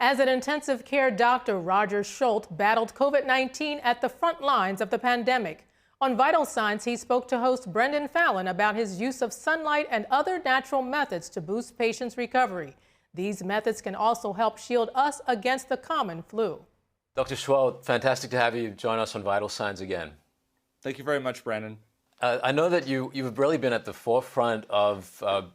As an intensive care doctor, Roger Seheult battled COVID-19 at the front lines of the pandemic. On Vital Signs, he spoke to host Brendon Fallon about his use of sunlight and other natural methods to boost patients' recovery. These methods can also help shield us against the common flu. Dr. Seheult, fantastic to have you join us on Vital Signs again. Thank you very much, Brandon. I know that you've really been at the forefront of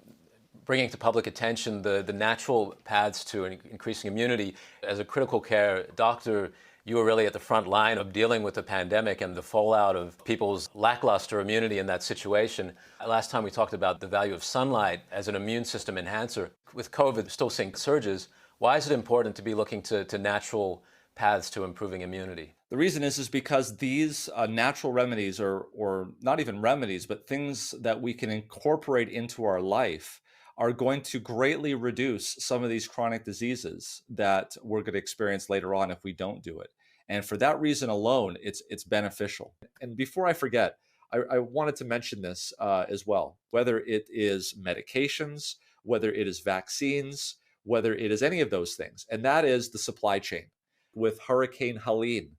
bringing to public attention the natural paths to increasing immunity. As a critical care doctor, you were really at the front line of dealing with the pandemic and the fallout of people's lackluster immunity in that situation. Last time we talked about the value of sunlight as an immune system enhancer. With COVID still seeing surges, why is it important to be looking to natural paths to improving immunity? The reason is because these natural remedies, or not even remedies, but things that we can incorporate into our life, are going to greatly reduce some of these chronic diseases that we're going to experience later on if we don't do it. And for that reason alone, it's beneficial. And before I forget, I wanted to mention this as well, whether it is medications, whether it is vaccines, whether it is any of those things, and that is the supply chain. With Hurricane Helene,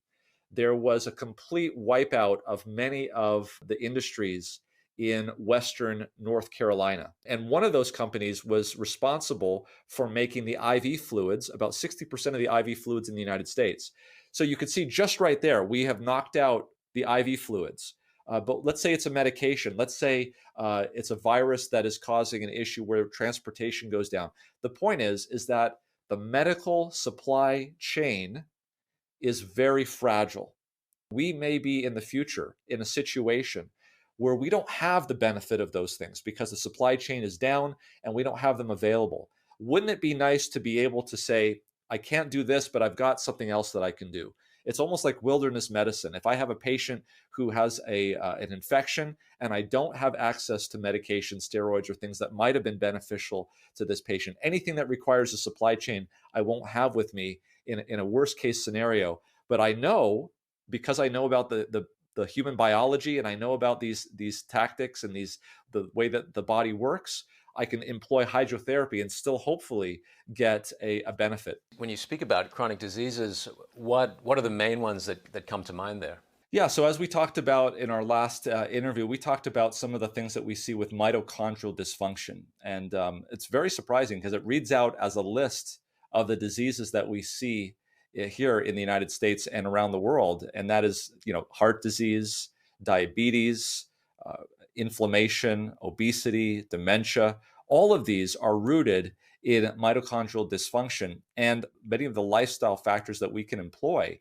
there was a complete wipeout of many of the industries in Western North Carolina. And one of those companies was responsible for making the IV fluids, about 60% of the IV fluids in the United States. So you can see just right there, we have knocked out the IV fluids. But let's say it's a medication. Let's say it's a virus that is causing an issue where transportation goes down. The point is that the medical supply chain is very fragile. We may be in the future in a situation where we don't have the benefit of those things because the supply chain is down and we don't have them available. Wouldn't it be nice to be able to say, I can't do this, but I've got something else that I can do? It's almost like wilderness medicine. If I have a patient who has an infection and I don't have access to medication, steroids, or things that might have been beneficial to this patient, anything that requires a supply chain, I won't have with me in a worst case scenario. But I know, because I know about the human biology and I know about these tactics and the way that the body works, I can employ hydrotherapy and still hopefully get a benefit. When you speak about chronic diseases, what are the main ones that come to mind there? Yeah, so as we talked about in our last interview, we talked about some of the things that we see with mitochondrial dysfunction. And it's very surprising because it reads out as a list of the diseases that we see here in the United States and around the world. And that is, heart disease, diabetes, inflammation, obesity, dementia. All of these are rooted in mitochondrial dysfunction, and many of the lifestyle factors that we can employ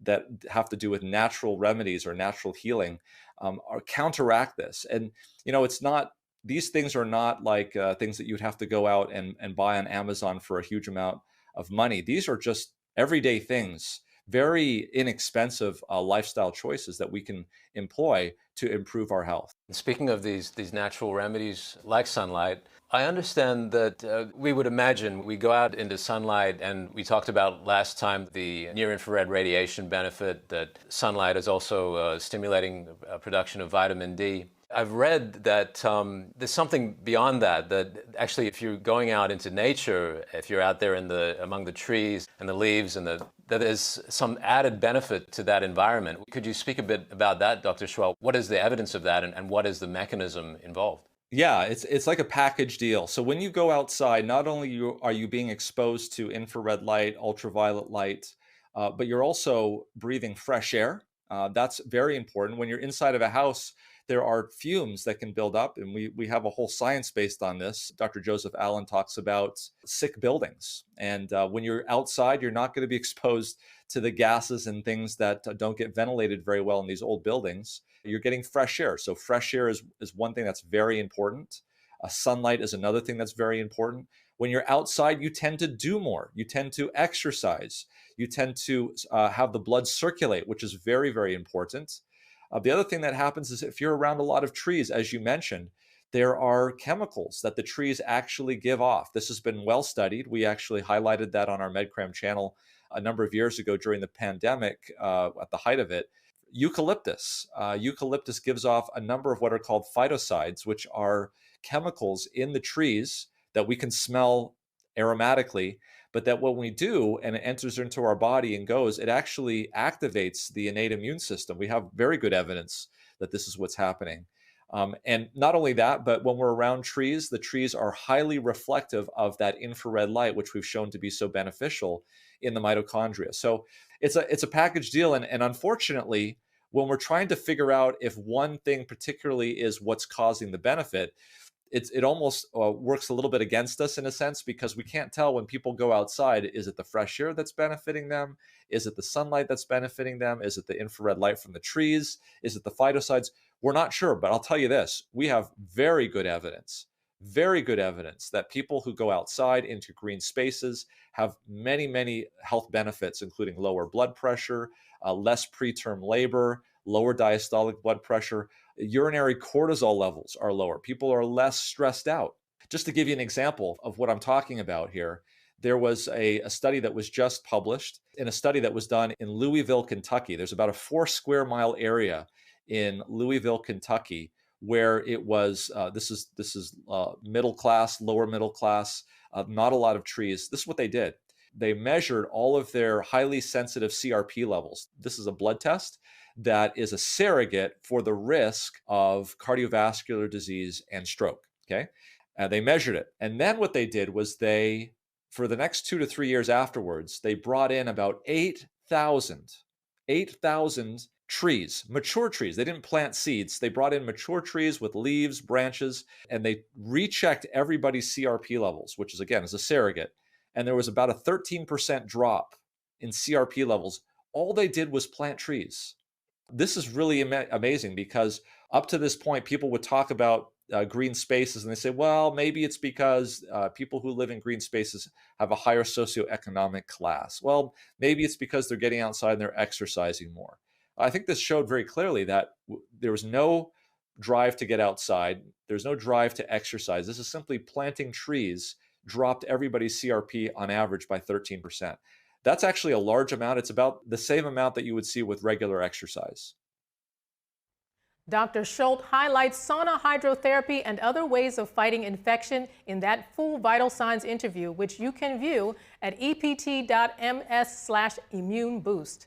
that have to do with natural remedies or natural healing are counteract this. And it's not, these things are not like things that you'd have to go out and buy on Amazon for a huge amount of money. These are just everyday things, very inexpensive lifestyle choices that we can employ to improve our health. Speaking of these natural remedies like sunlight, I understand that we would imagine we go out into sunlight, and we talked about last time the near-infrared radiation benefit, that sunlight is also stimulating production of vitamin D. I've read that there's something beyond that actually if you're going out into nature, if you're out there among the trees and the leaves, that there's some added benefit to that environment. Could you speak a bit about that, Dr. Seheult? What is the evidence of that, and what is the mechanism involved? Yeah, it's like a package deal. So when you go outside, not only are you being exposed to infrared light, ultraviolet light, but you're also breathing fresh air. That's very important. When you're inside of a house, there are fumes that can build up, and we have a whole science based on this. Dr. Joseph Allen talks about sick buildings. And when you're outside, you're not going to be exposed to the gases and things that don't get ventilated very well in these old buildings. You're getting fresh air. So fresh air is one thing that's very important. Sunlight is another thing that's very important. When you're outside, you tend to do more. You tend to exercise. You tend to have the blood circulate, which is very, very important. The other thing that happens is if you're around a lot of trees, as you mentioned, there are chemicals that the trees actually give off. This has been well studied. We actually highlighted that on our MedCram channel a number of years ago during the pandemic at the height of it. Eucalyptus. Eucalyptus gives off a number of what are called phytocides, which are chemicals in the trees that we can smell aromatically, but that when we do and it enters into our body and goes, it actually activates the innate immune system. We have very good evidence that this is what's happening. And not only that, but when we're around trees, the trees are highly reflective of that infrared light, which we've shown to be so beneficial in the mitochondria. So it's a package deal. And unfortunately, when we're trying to figure out if one thing particularly is what's causing the benefit, it almost works a little bit against us in a sense, because we can't tell when people go outside, is it the fresh air that's benefiting them? Is it the sunlight that's benefiting them? Is it the infrared light from the trees? Is it the phytoncides? We're not sure, but I'll tell you this, we have very good evidence that people who go outside into green spaces have many, many health benefits, including lower blood pressure, less preterm labor, lower diastolic blood pressure. Urinary cortisol levels are lower. People are less stressed out. Just to give you an example of what I'm talking about here, there was a study that was just published in a study that was done in Louisville, Kentucky. There's about a 4 square mile area in Louisville, Kentucky, where it was, this is middle class, lower middle class, not a lot of trees. This is what they did. They measured all of their highly sensitive CRP levels. This is a blood test that is a surrogate for the risk of cardiovascular disease and stroke, okay? They measured it. And then what they did was for the next 2 to 3 years afterwards, they brought in about 8,000 trees, mature trees. They didn't plant seeds. They brought in mature trees with leaves, branches, and they rechecked everybody's CRP levels, which is, again, is a surrogate. And there was about a 13% drop in CRP levels. All they did was plant trees. This is really amazing, because up to this point, people would talk about green spaces and they say, well, maybe it's because people who live in green spaces have a higher socioeconomic class. Well, maybe it's because they're getting outside and they're exercising more. I think this showed very clearly that there was no drive to get outside. There's no drive to exercise. This is simply planting trees dropped everybody's CRP on average by 13%. That's actually a large amount. It's about the same amount that you would see with regular exercise. Dr. Seheult highlights sauna hydrotherapy and other ways of fighting infection in that full Vital Signs interview, which you can view at ept.ms/immune boost.